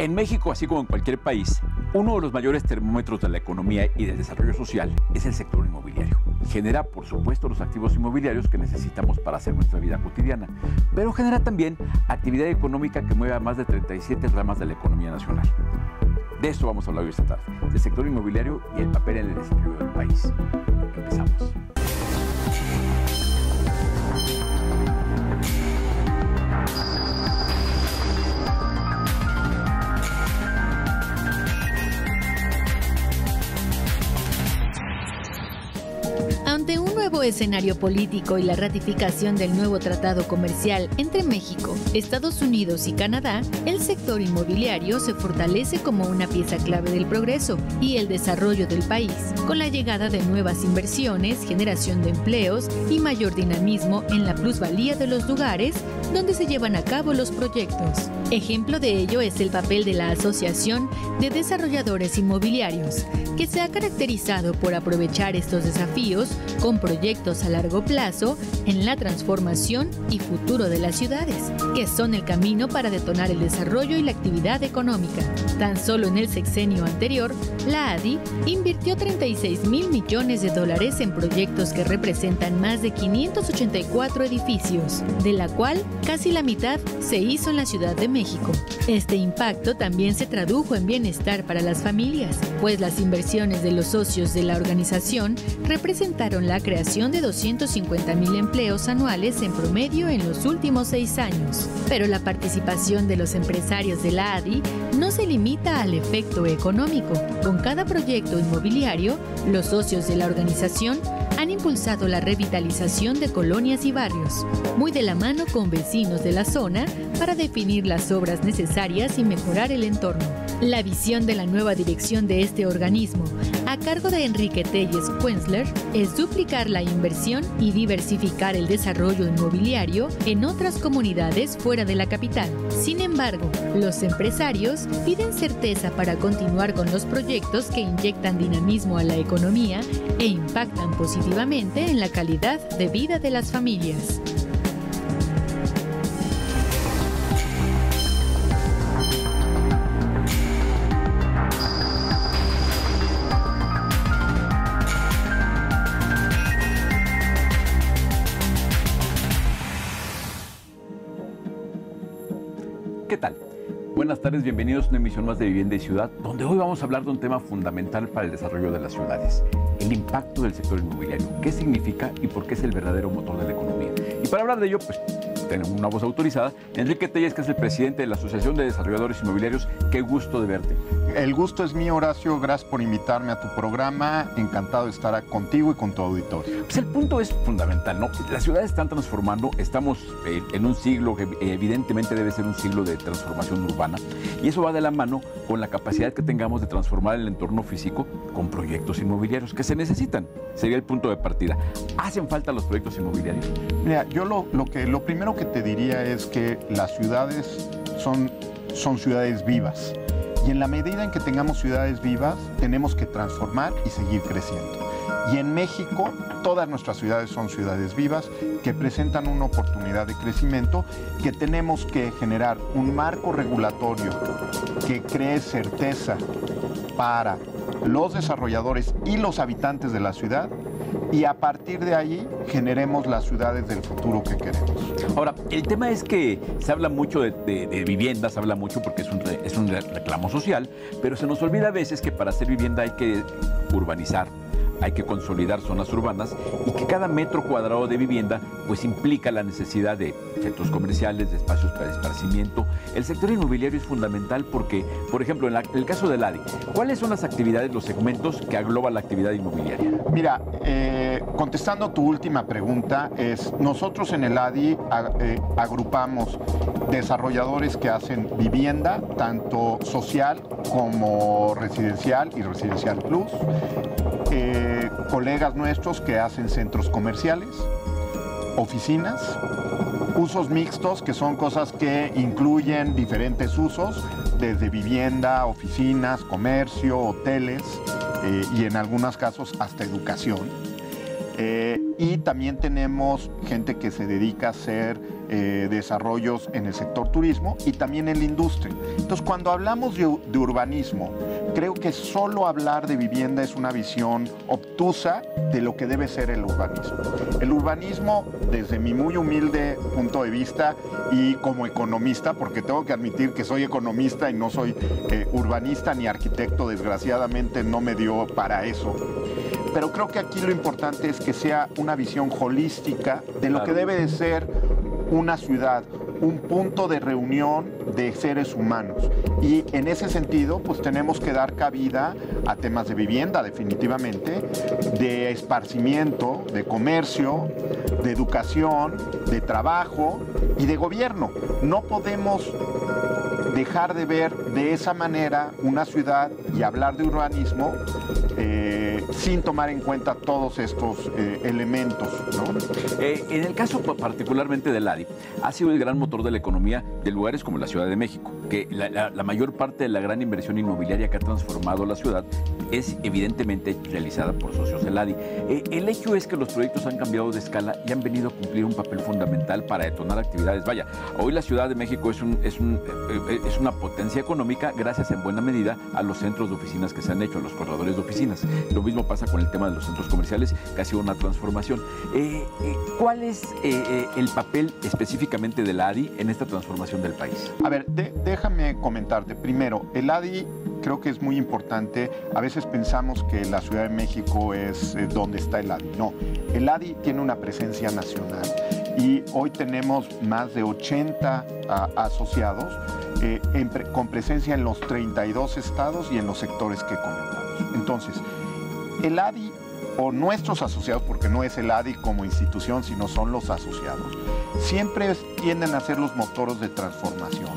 En México, así como en cualquier país, uno de los mayores termómetros de la economía y del desarrollo social es el sector inmobiliario. Genera, por supuesto, los activos inmobiliarios que necesitamos para hacer nuestra vida cotidiana, pero genera también actividad económica que mueve a más de 37 ramas de la economía nacional. De eso vamos a hablar hoy esta tarde, del sector inmobiliario y el papel en el desarrollo del país. Empezamos. Ante un nuevo escenario político y la ratificación del nuevo tratado comercial entre México, Estados Unidos y Canadá, el sector inmobiliario se fortalece como una pieza clave del progreso y el desarrollo del país, con la llegada de nuevas inversiones, generación de empleos y mayor dinamismo en la plusvalía de los lugares donde se llevan a cabo los proyectos. Ejemplo de ello es el papel de la Asociación de Desarrolladores Inmobiliarios, que se ha caracterizado por aprovechar estos desafíos con proyectos a largo plazo en la transformación y futuro de las ciudades, que son el camino para detonar el desarrollo y la actividad económica. Tan solo en el sexenio anterior, la ADI invirtió 36,000 millones de dólares en proyectos que representan más de 584 edificios, de la cual casi la mitad se hizo en la Ciudad de México. Este impacto también se tradujo en bienestar para las familias, pues las inversiones de los socios de la organización representaron la creación de 250,000 empleos anuales en promedio en los últimos 6 años. Pero la participación de los empresarios de la ADI no se limita al efecto económico. Con cada proyecto inmobiliario, los socios de la organización han impulsado la revitalización de colonias y barrios, muy de la mano con vecinos de la zona para definir las obras necesarias y mejorar el entorno. La visión de la nueva dirección de este organismo, a cargo de Enrique Telles Quenzler, es duplicar la inversión y diversificar el desarrollo inmobiliario en otras comunidades fuera de la capital. Sin embargo, los empresarios piden certeza para continuar con los proyectos que inyectan dinamismo a la economía e impactan positivamente en la calidad de vida de las familias. ¿Qué tal? Buenas tardes, bienvenidos a una emisión más de Vivienda y Ciudad, donde hoy vamos a hablar de un tema fundamental para el desarrollo de las ciudades, el impacto del sector inmobiliario, qué significa y por qué es el verdadero motor de la economía. Y para hablar de ello, pues tenemos una voz autorizada, Enrique Telles, que es el presidente de la Asociación de Desarrolladores Inmobiliarios. Qué gusto de verte. El gusto es mío, Horacio. Gracias por invitarme a tu programa. Encantado de estar contigo y con tu auditorio. Pues el punto es fundamental, ¿no? Las ciudades están transformando, estamos en un siglo que evidentemente debe ser un siglo de transformación urbana, y eso va de la mano con la capacidad que tengamos de transformar el entorno físico con proyectos inmobiliarios que se necesitan. Sería el punto de partida. ¿Hacen falta los proyectos inmobiliarios? Mira, yo lo primero que te diría es que las ciudades son ciudades vivas. Y en la medida en que tengamos ciudades vivas, tenemos que transformar y seguir creciendo. Y en México, todas nuestras ciudades son ciudades vivas que presentan una oportunidad de crecimiento, que tenemos que generar un marco regulatorio que cree certeza para los desarrolladores y los habitantes de la ciudad, y a partir de ahí generemos las ciudades del futuro que queremos. Ahora, el tema es que se habla mucho de vivienda, se habla mucho porque es un reclamo social, pero se nos olvida a veces que para hacer vivienda hay que urbanizar, hay que consolidar zonas urbanas, y que cada metro cuadrado de vivienda pues implica la necesidad de centros comerciales, de espacios para esparcimiento. El sector inmobiliario es fundamental porque, por ejemplo, en el caso del ADI, ¿cuáles son las actividades, los segmentos que agloba la actividad inmobiliaria? Mira, contestando tu última pregunta, nosotros en el ADI agrupamos desarrolladores que hacen vivienda, tanto social como residencial y residencial plus, colegas nuestros que hacen centros comerciales, oficinas, usos mixtos, que son cosas que incluyen diferentes usos, desde vivienda, oficinas, comercio, hoteles y en algunos casos hasta educación. Y también tenemos gente que se dedica a hacer desarrollos en el sector turismo y también en la industria. Entonces, cuando hablamos de urbanismo, creo que solo hablar de vivienda es una visión obtusa de lo que debe ser el urbanismo. El urbanismo, desde mi muy humilde punto de vista y como economista, porque tengo que admitir que soy economista y no soy urbanista ni arquitecto, desgraciadamente no me dio para eso. Pero creo que aquí lo importante es que sea una visión holística de lo que debe de ser una ciudad, un punto de reunión de seres humanos. Y en ese sentido, pues tenemos que dar cabida a temas de vivienda, definitivamente, de esparcimiento, de comercio, de educación, de trabajo y de gobierno. No podemos dejar de ver de esa manera una ciudad y hablar de urbanismo sin tomar en cuenta todos estos elementos, ¿no? En el caso particularmente del ADI, ha sido el gran motor de la economía de lugares como la Ciudad de México, que la mayor parte de la gran inversión inmobiliaria que ha transformado la ciudad es evidentemente realizada por socios del ADI. El hecho es que los proyectos han cambiado de escala y han venido a cumplir un papel fundamental para detonar actividades. Vaya, hoy la Ciudad de México es una potencia económica gracias en buena medida a los centros de oficinas que se han hecho, a los corredores de oficinas. Lo mismo pasa con el tema de los centros comerciales, que ha sido una transformación. ¿Cuál es el papel específicamente de la ADI en esta transformación del país? A ver, déjame comentarte. Primero, el ADI creo que es muy importante. A veces pensamos que la Ciudad de México es donde está el ADI. No, el ADI tiene una presencia nacional y hoy tenemos más de 80 asociados con presencia en los 32 estados y en los sectores que comentamos. Entonces, el ADI o nuestros asociados, porque no es el ADI como institución, sino son los asociados, siempre tienden a ser los motores de transformación.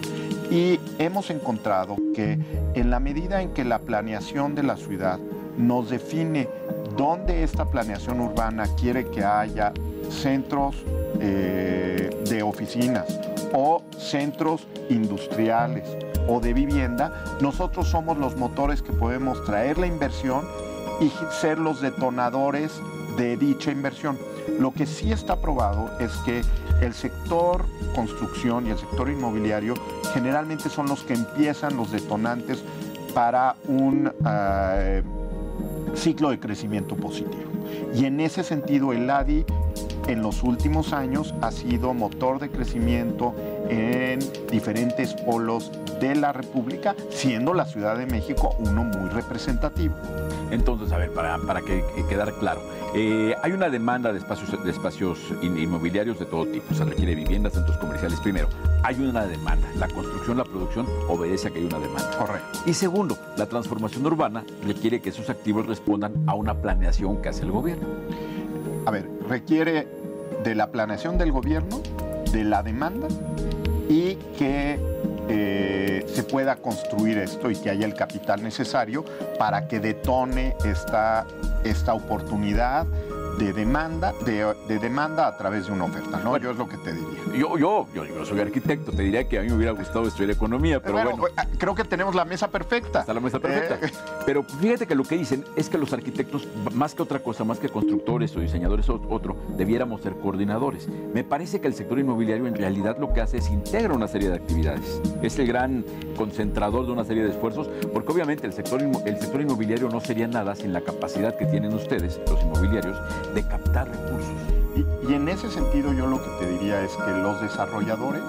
Y hemos encontrado que en la medida en que la planeación de la ciudad nos define dónde esta planeación urbana quiere que haya centros de oficinas o centros industriales o de vivienda, nosotros somos los motores que podemos traer la inversión y ser los detonadores de dicha inversión. Lo que sí está probado es que el sector construcción y el sector inmobiliario generalmente son los que empiezan los detonantes para un ciclo de crecimiento positivo. Y en ese sentido el ADI en los últimos años ha sido motor de crecimiento en diferentes polos de la República, siendo la Ciudad de México uno muy representativo. Entonces, a ver, para que quedar claro, hay una demanda de espacios inmobiliarios de todo tipo. Se requiere viviendas, centros comerciales. Primero, hay una demanda. La construcción, la producción obedece a que hay una demanda. Correcto. Y segundo, la transformación urbana requiere que esos activos respondan a una planeación que hace el gobierno. A ver, requiere de la planeación del gobierno, de la demanda y que se pueda construir esto y que haya el capital necesario para que detone esta oportunidad de demanda a través de una oferta, ¿no? Bueno, yo es lo que te diría. Yo soy arquitecto, te diría que a mí me hubiera gustado estudiar economía, pero bueno. Creo que tenemos la mesa perfecta. Está la mesa perfecta. Pero fíjate que lo que dicen es que los arquitectos, más que otra cosa, más que constructores o diseñadores otro, debiéramos ser coordinadores. Me parece que el sector inmobiliario en realidad lo que hace es integra una serie de actividades. Es el gran concentrador de una serie de esfuerzos, porque obviamente el sector inmobiliario no sería nada sin la capacidad que tienen ustedes, los inmobiliarios, de captar recursos. Y en ese sentido yo lo que te diría es que los desarrolladores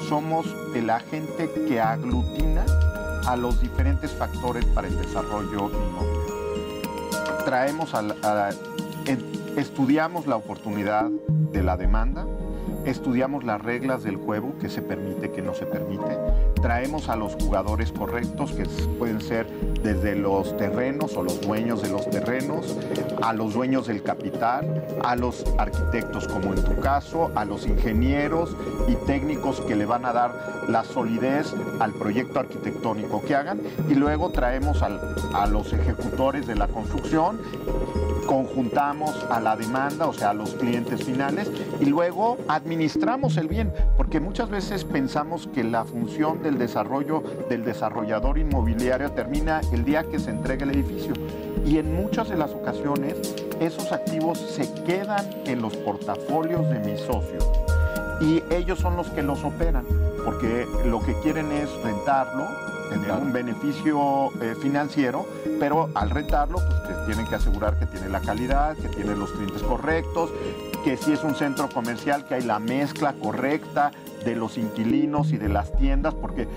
somos el agente que aglutina a los diferentes factores para el desarrollo inmobiliario. Estudiamos la oportunidad de la demanda, estudiamos las reglas del juego, que se permite, que no se permite, traemos a los jugadores correctos, que pueden ser desde los terrenos o los dueños de los terrenos, a los dueños del capital, a los arquitectos como en tu caso, a los ingenieros y técnicos que le van a dar la solidez al proyecto arquitectónico que hagan, y luego traemos a los ejecutores de la construcción conjuntamos a la demanda, o sea, a los clientes finales, y luego administramos el bien, porque muchas veces pensamos que la función del desarrollo del desarrollador inmobiliario termina el día que se entrega el edificio. Y en muchas de las ocasiones, esos activos se quedan en los portafolios de mis socios y ellos son los que los operan, porque lo que quieren es rentarlo, tener un beneficio financiero, pero al rentarlo pues te tienen que asegurar que tiene la calidad, que tiene los clientes correctos, que si es un centro comercial que hay la mezcla correcta de los inquilinos y de las tiendas, porque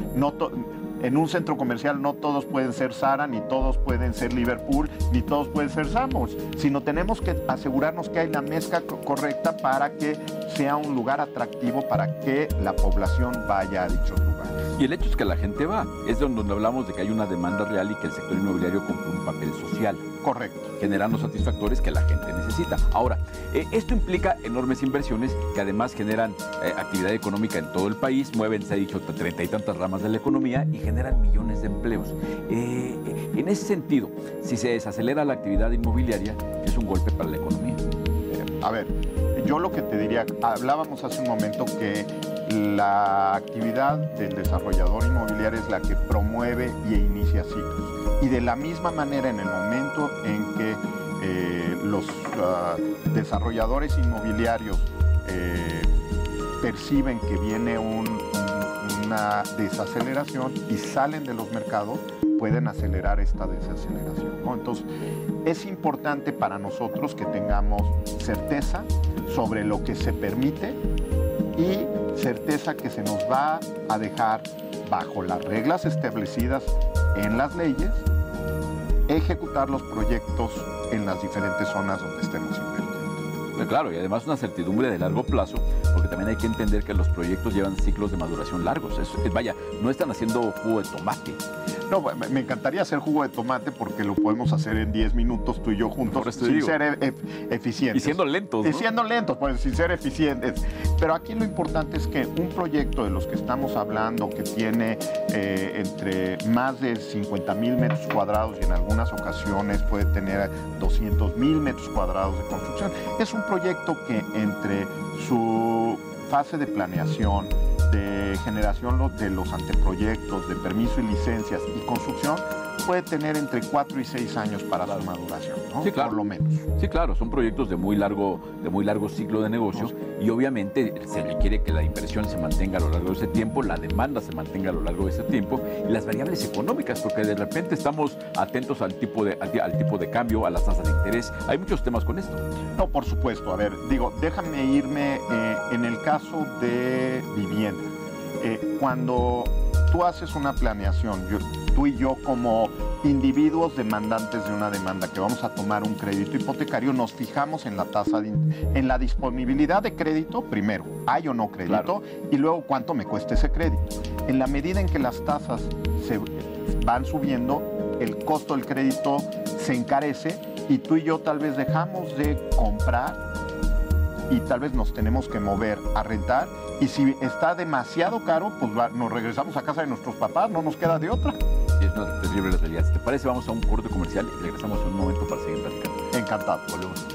en un centro comercial no todos pueden ser Zara, ni todos pueden ser Liverpool, ni todos pueden ser Sambors, sino tenemos que asegurarnos que hay la mezcla correcta para que sea un lugar atractivo para que la población vaya a dichos lugares. Y el hecho es que la gente va, es donde hablamos de que hay una demanda real y que el sector inmobiliario cumple un papel social. Correcto. Generando satisfactores que la gente necesita. Ahora, esto implica enormes inversiones que además generan actividad económica en todo el país, mueven, se ha dicho, 30 y tantas ramas de la economía y generan millones de empleos. En ese sentido, si se desacelera la actividad inmobiliaria, es un golpe para la economía. A ver, yo lo que te diría, hablábamos hace un momento que la actividad del desarrollador inmobiliario es la que promueve e inicia ciclos. Y de la misma manera, en el momento en que los desarrolladores inmobiliarios perciben que viene una desaceleración y salen de los mercados, pueden acelerar esta desaceleración, ¿no? Entonces, es importante para nosotros que tengamos certeza sobre lo que se permite y certeza que se nos va a dejar bajo las reglas establecidas en las leyes, ejecutar los proyectos en las diferentes zonas donde estemos invirtiendo. Claro, y además una certidumbre de largo plazo, porque también hay que entender que los proyectos llevan ciclos de maduración largos. Vaya, no están haciendo jugo de tomate. No, me encantaría hacer jugo de tomate porque lo podemos hacer en 10 minutos tú y yo juntos sin ser eficientes. Y siendo lentos, ¿no? Y siendo lentos, pues sin ser eficientes. Pero aquí lo importante es que un proyecto de los que estamos hablando, que tiene entre más de 50,000 metros cuadrados y en algunas ocasiones puede tener 200,000 metros cuadrados de construcción, es un proyecto que entre su fase de planeación, de generación de los anteproyectos, de permiso y licencias y construcción, puede tener entre 4 y 6 años para su maduración, ¿no? Sí, claro. Por lo menos. Sí, claro, son proyectos de muy largo ciclo de negocio y obviamente se requiere que la inversión se mantenga a lo largo de ese tiempo, la demanda se mantenga a lo largo de ese tiempo y las variables económicas, porque de repente estamos atentos al tipo de cambio, a las tasas de interés. Hay muchos temas con esto. No, por supuesto. A ver, déjame irme en el caso de vivienda. Cuando tú haces una planeación, tú y yo como individuos demandantes de una demanda que vamos a tomar un crédito hipotecario, nos fijamos en la tasa, en la disponibilidad de crédito, primero, hay o no crédito, claro, y luego cuánto me cuesta ese crédito. En la medida en que las tasas se van subiendo, el costo del crédito se encarece y tú y yo tal vez dejamos de comprar y tal vez nos tenemos que mover a rentar. Y si está demasiado caro, pues nos regresamos a casa de nuestros papás, no nos queda de otra. Sí, es una terrible realidad. Si te parece, vamos a un corte comercial y regresamos en un momento para seguir platicando. Encantado. Volvemos.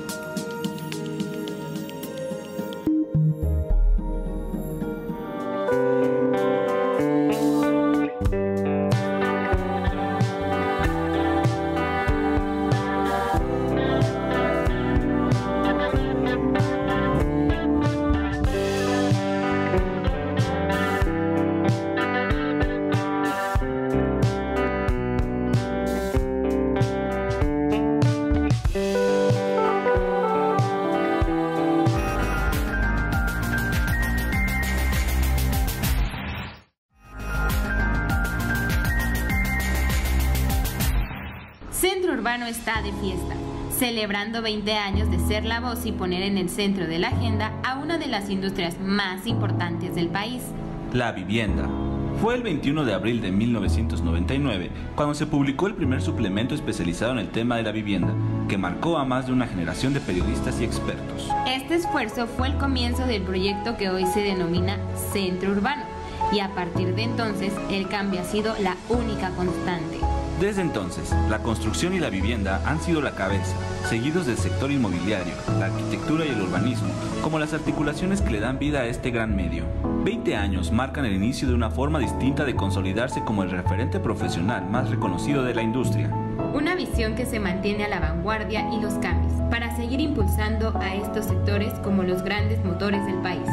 Centro Urbano está de fiesta, celebrando 20 años de ser la voz y poner en el centro de la agenda a una de las industrias más importantes del país. La vivienda. Fue el 21 de abril de 1999 cuando se publicó el primer suplemento especializado en el tema de la vivienda, que marcó a más de una generación de periodistas y expertos. Este esfuerzo fue el comienzo del proyecto que hoy se denomina Centro Urbano, y a partir de entonces el cambio ha sido la única constante. Desde entonces, la construcción y la vivienda han sido la cabeza, seguidos del sector inmobiliario, la arquitectura y el urbanismo, como las articulaciones que le dan vida a este gran medio. 20 años marcan el inicio de una forma distinta de consolidarse como el referente profesional más reconocido de la industria. Una visión que se mantiene a la vanguardia y los cambios, para seguir impulsando a estos sectores como los grandes motores del país.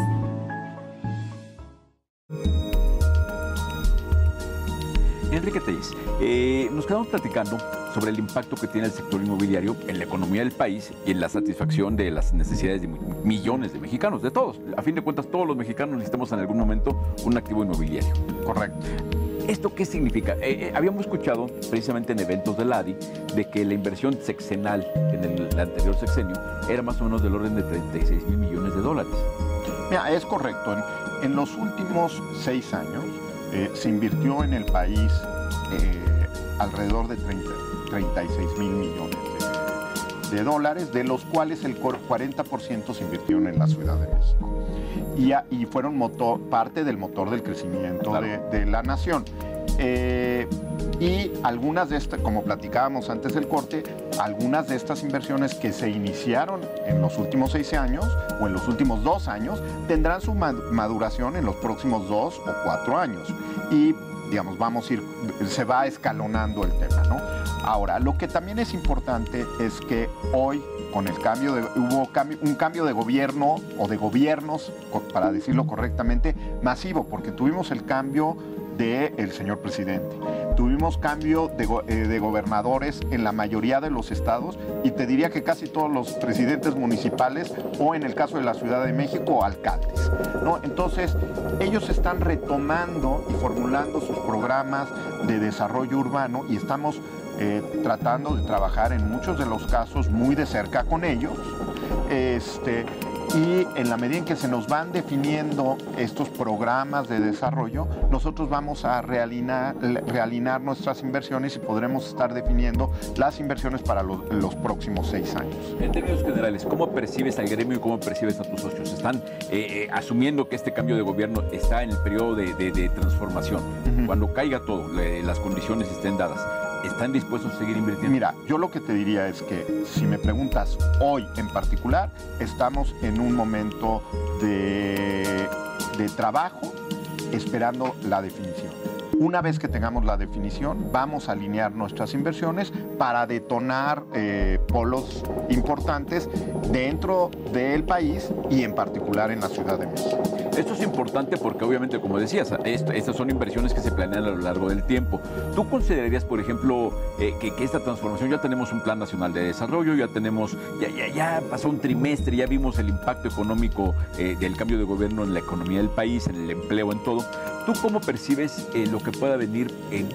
Enrique Telles, nos quedamos platicando sobre el impacto que tiene el sector inmobiliario en la economía del país y en la satisfacción de las necesidades de millones de mexicanos, de todos. A fin de cuentas, todos los mexicanos necesitamos en algún momento un activo inmobiliario. Correcto. ¿Esto qué significa? Habíamos escuchado precisamente en eventos del ADI de que la inversión sexenal en el anterior sexenio era más o menos del orden de 36 mil millones de dólares. Mira, es correcto. En los últimos 6 años se invirtió en el país alrededor de 36 mil millones de dólares, de los cuales el 40% se invirtieron en la Ciudad de México. Y fueron parte del motor del crecimiento, claro, de la nación. Y algunas de estas, como platicábamos antes del corte, algunas de estas inversiones que se iniciaron en los últimos 6 años o en los últimos 2 años tendrán su maduración en los próximos 2 o 4 años. Y, digamos, se va escalonando el tema, ¿no? Ahora, lo que también es importante es que hoy, con el hubo un cambio de gobierno o de gobiernos, para decirlo correctamente, masivo, porque tuvimos el cambio del señor presidente. Tuvimos cambio de gobernadores en la mayoría de los estados y te diría que casi todos los presidentes municipales o en el caso de la Ciudad de México, alcaldes, ¿no? Entonces, ellos están retomando y formulando sus programas de desarrollo urbano y estamos tratando de trabajar en muchos de los casos muy de cerca con ellos. Y en la medida en que se nos van definiendo estos programas de desarrollo, nosotros vamos a realinear nuestras inversiones y podremos estar definiendo las inversiones para los próximos 6 años. En términos generales, ¿cómo percibes al gremio y cómo percibes a tus socios? ¿Están asumiendo que este cambio de gobierno está en el periodo de transformación? Cuando caiga todo, las condiciones estén dadas, ¿están dispuestos a seguir invirtiendo? Mira, yo lo que te diría es que si me preguntas hoy en particular, estamos en un momento de trabajo esperando la definición. Una vez que tengamos la definición, vamos a alinear nuestras inversiones para detonar polos importantes dentro del país y en particular en la Ciudad de México. Esto es importante porque obviamente, como decías, estas son inversiones que se planean a lo largo del tiempo. ¿Tú considerarías, por ejemplo, que esta transformación, ya tenemos un plan nacional de desarrollo, ya pasó un trimestre, ya vimos el impacto económico del cambio de gobierno en la economía del país, en el empleo, en todo? ¿Tú cómo percibes lo que pueda venir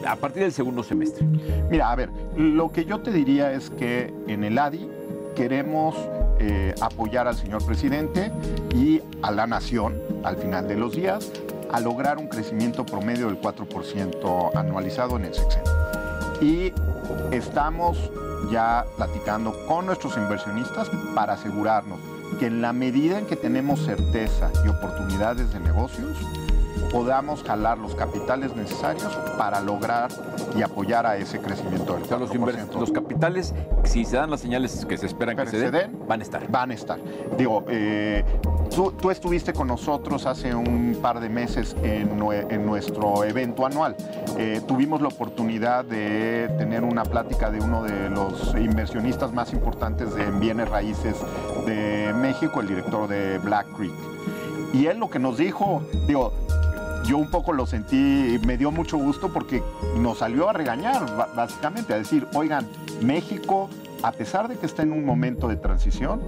a partir del segundo semestre? Mira, a ver, lo que yo te diría es que en el ADI queremos apoyar al señor presidente y a la nación, al final de los días, a lograr un crecimiento promedio del 4% anualizado en el sexenio. Y estamos ya platicando con nuestros inversionistas para asegurarnos que en la medida en que tenemos certeza y oportunidades de negocios, podamos jalar los capitales necesarios para lograr y apoyar a ese crecimiento del 4%. Los capitales, si se dan las señales que se esperan que se den, van a estar. Van a estar. Digo, tú estuviste con nosotros hace un par de meses en nuestro evento anual. Tuvimos la oportunidad de tener una plática de uno de los inversionistas más importantes en bienes raíces de México, el director de Black Creek. Y él lo que nos dijo, digo, yo un poco lo sentí, me dio mucho gusto porque nos salió a regañar, básicamente, a decir, oigan, México, a pesar de que está en un momento de transición,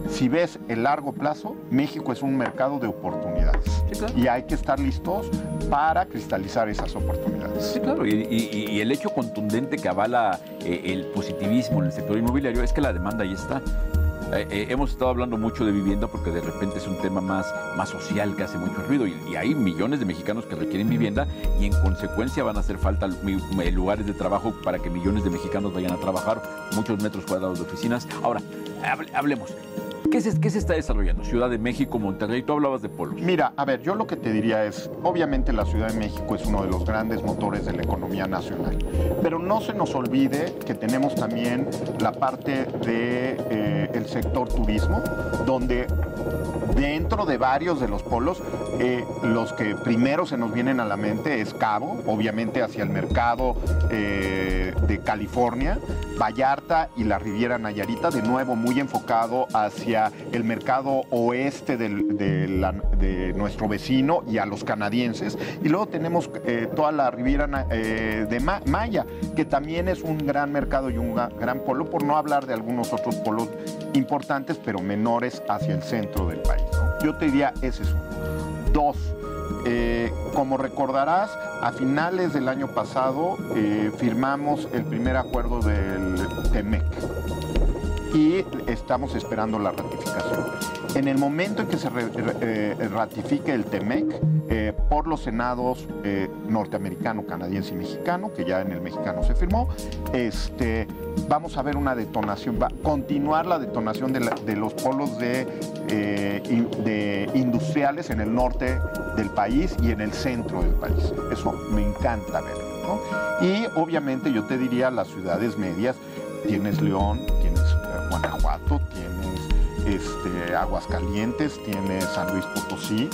si ves el largo plazo, México es un mercado de oportunidades. Sí, claro. Y hay que estar listos para cristalizar esas oportunidades. Sí, claro. Y el hecho contundente que avala el positivismo en el sector inmobiliario es que la demanda ahí está. Hemos estado hablando mucho de vivienda porque de repente es un tema más social que hace mucho ruido y hay millones de mexicanos que requieren vivienda y en consecuencia van a hacer falta lugares de trabajo para que millones de mexicanos vayan a trabajar, muchos metros cuadrados de oficinas. Ahora, hablemos. ¿Qué se está desarrollando? Ciudad de México, Monterrey, tú hablabas de polos. Mira, a ver, yo lo que te diría es, obviamente la Ciudad de México es uno de los grandes motores de la economía nacional, pero no se nos olvide que tenemos también la parte del sector turismo, donde dentro de varios de los polos, los que primero se nos vienen a la mente es Cabo, obviamente hacia el mercado de California, Vallarta y la Riviera Nayarita, de nuevo muy enfocado hacia el mercado oeste de nuestro vecino y a los canadienses. Y luego tenemos toda la Riviera de Maya, que también es un gran mercado y un gran polo, por no hablar de algunos otros polos importantes, pero menores hacia el centro del país, ¿no? Yo te diría, ese es uno. Dos, como recordarás, a finales del año pasado firmamos el primer acuerdo del TEMEC y estamos esperando la ratificación. En el momento en que se ratifique el TEMEC por los senados norteamericano, canadiense y mexicano, que ya en el mexicano se firmó, vamos a ver una detonación, va a continuar la detonación de los polos de industriales en el norte del país y en el centro del país. Eso me encanta verlo, ¿no? Y obviamente yo te diría las ciudades medias, tienes León, tienes Guanajuato, tienes Aguascalientes, tienes San Luis Potosí.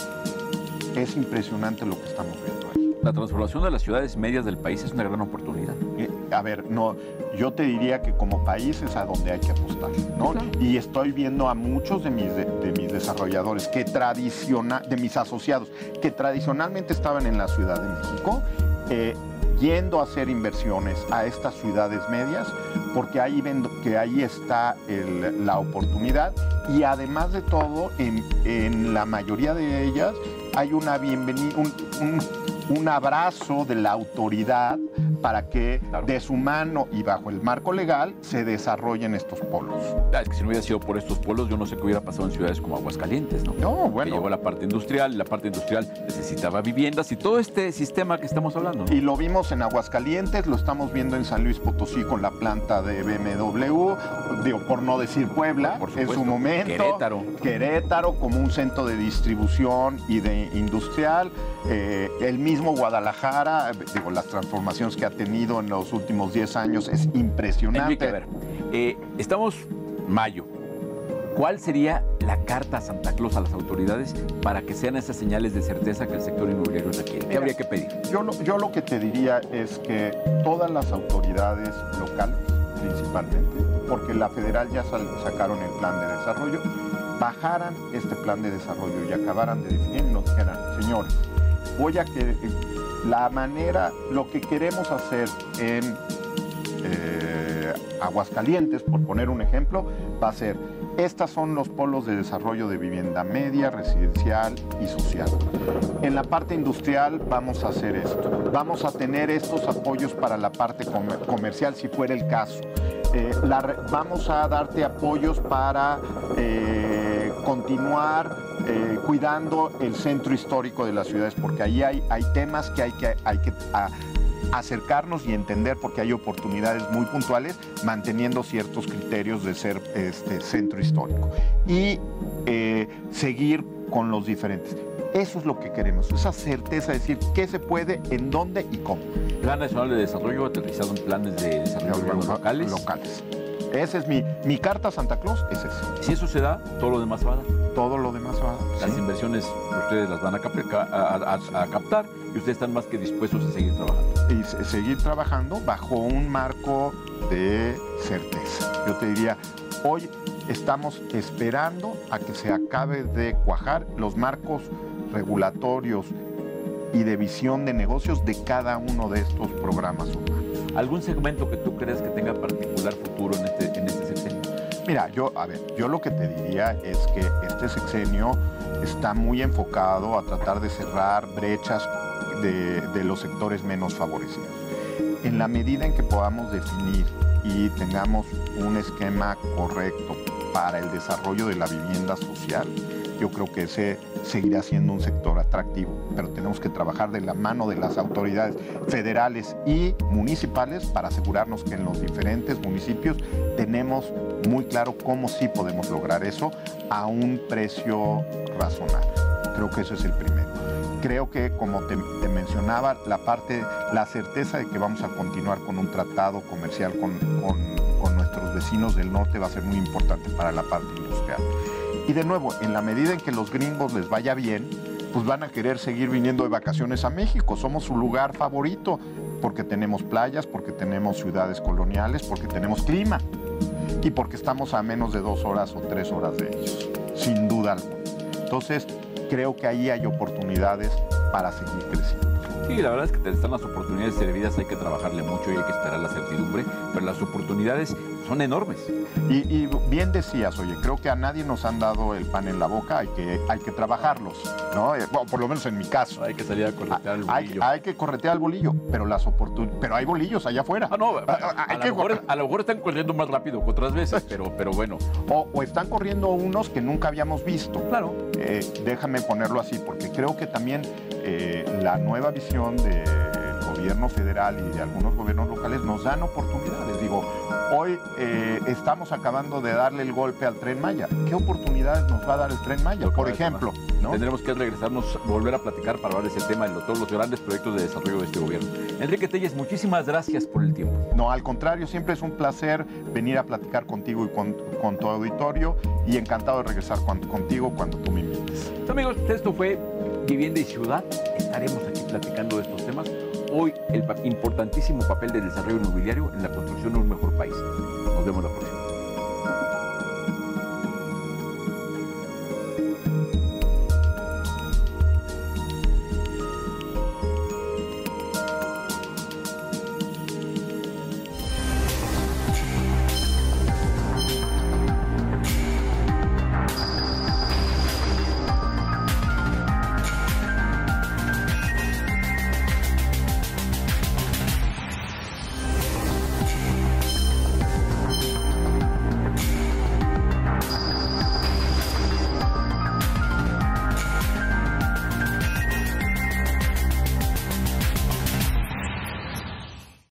Es impresionante lo que estamos viendo ahí. La transformación de las ciudades medias del país es una gran oportunidad. A ver, no, yo te diría que como país es a donde hay que apostar, ¿no? Claro. Y estoy viendo a muchos de mis desarrolladores, de mis asociados, que tradicionalmente estaban en la Ciudad de México, yendo a hacer inversiones a estas ciudades medias, porque ahí ven que ahí está la oportunidad, y además de todo, en la mayoría de ellas hay una bienvenida, un abrazo de la autoridad para que de su mano y bajo el marco legal se desarrollen estos polos. Es que si no hubiera sido por estos polos, yo no sé qué hubiera pasado en ciudades como Aguascalientes, ¿no? No, bueno. Que llegó la parte industrial necesitaba viviendas y todo este sistema que estamos hablando, ¿no? Y lo vimos en Aguascalientes, lo estamos viendo en San Luis Potosí con la planta de BMW, digo, por no decir Puebla, en su momento. Querétaro como un centro de distribución y de industrial. El mismo Guadalajara, digo, las transformaciones que ha tenido en los últimos 10 años es impresionante. Enrique, a ver, estamos mayo. ¿Cuál sería la carta a Santa Claus a las autoridades para que sean esas señales de certeza que el sector inmobiliario requiere? ¿Qué habría que pedir? Yo lo que te diría es que todas las autoridades locales, principalmente, porque la federal ya sacaron el plan de desarrollo, bajaran este plan de desarrollo y acabaran de definir y nos dijeran, señores, voy a que lo que queremos hacer en Aguascalientes, por poner un ejemplo, va a ser, estos son los polos de desarrollo de vivienda media, residencial y social. En la parte industrial vamos a hacer esto. Vamos a tener estos apoyos para la parte comercial, si fuera el caso. Vamos a darte apoyos para continuar cuidando el centro histórico de las ciudades, porque ahí hay temas que hay que acercarnos y entender, porque hay oportunidades muy puntuales manteniendo ciertos criterios de ser centro histórico y seguir con los diferentes. Eso es lo que queremos, esa certeza de decir qué se puede, en dónde y cómo. Plan Nacional de Desarrollo aterrizado en planes de desarrollo urbanos locales. Esa es mi carta a Santa Claus, es esa. Si eso se da, todo lo demás se va a dar. Todo lo demás se va a dar. Las inversiones ustedes las van a captar y ustedes están más que dispuestos a seguir trabajando. Y seguir trabajando bajo un marco de certeza. Yo te diría, hoy estamos esperando a que se acabe de cuajar los marcos regulatorios y de visión de negocios de cada uno de estos programas urbanos. ¿Algún segmento que tú creas que tenga particular futuro en este sexenio? Mira, yo lo que te diría es que este sexenio está muy enfocado a tratar de cerrar brechas de los sectores menos favorecidos. En la medida en que podamos definir y tengamos un esquema correcto para el desarrollo de la vivienda social, yo creo que ese seguirá siendo un sector atractivo, pero tenemos que trabajar de la mano de las autoridades federales y municipales para asegurarnos que en los diferentes municipios tenemos muy claro cómo sí podemos lograr eso a un precio razonable. Creo que ese es el primero. Creo que, como te mencionaba, la certeza de que vamos a continuar con un tratado comercial con nuestros vecinos del norte va a ser muy importante para la parte industrial. Y de nuevo, en la medida en que los gringos les vaya bien, pues van a querer seguir viniendo de vacaciones a México. Somos su lugar favorito porque tenemos playas, porque tenemos ciudades coloniales, porque tenemos clima y porque estamos a menos de 2 horas o 3 horas de ellos, sin duda alguna. Entonces, creo que ahí hay oportunidades para seguir creciendo. Sí, la verdad es que están las oportunidades servidas, hay que trabajarle mucho y hay que esperar la certidumbre, pero las oportunidades son enormes. Y bien decías, oye, creo que a nadie nos han dado el pan en la boca, hay que trabajarlos, ¿no? Bueno, por lo menos en mi caso. Hay que salir a corretear el bolillo. Hay que corretear el bolillo, pero hay bolillos allá afuera. Ah, no, a lo mejor están corriendo más rápido que otras veces, pero bueno. O están corriendo unos que nunca habíamos visto. Claro. Déjame ponerlo así, porque creo que también la nueva visión del gobierno federal y de algunos gobiernos locales nos dan oportunidades. Digo, hoy estamos acabando de darle el golpe al Tren Maya. ¿Qué oportunidades nos va a dar el Tren Maya? Por ejemplo, ¿no? Tendremos que regresarnos, volver a platicar para hablar de ese tema, de todos los grandes proyectos de desarrollo de este gobierno. Enrique Telles, muchísimas gracias por el tiempo. No, al contrario, siempre es un placer venir a platicar contigo y con tu auditorio, y encantado de regresar contigo cuando tú me invites. Amigos, esto fue Vivienda y Ciudad. Estaremos aquí platicando de estos temas. Hoy, el importantísimo papel del desarrollo inmobiliario en la construcción de un mejor país. Nos vemos la próxima.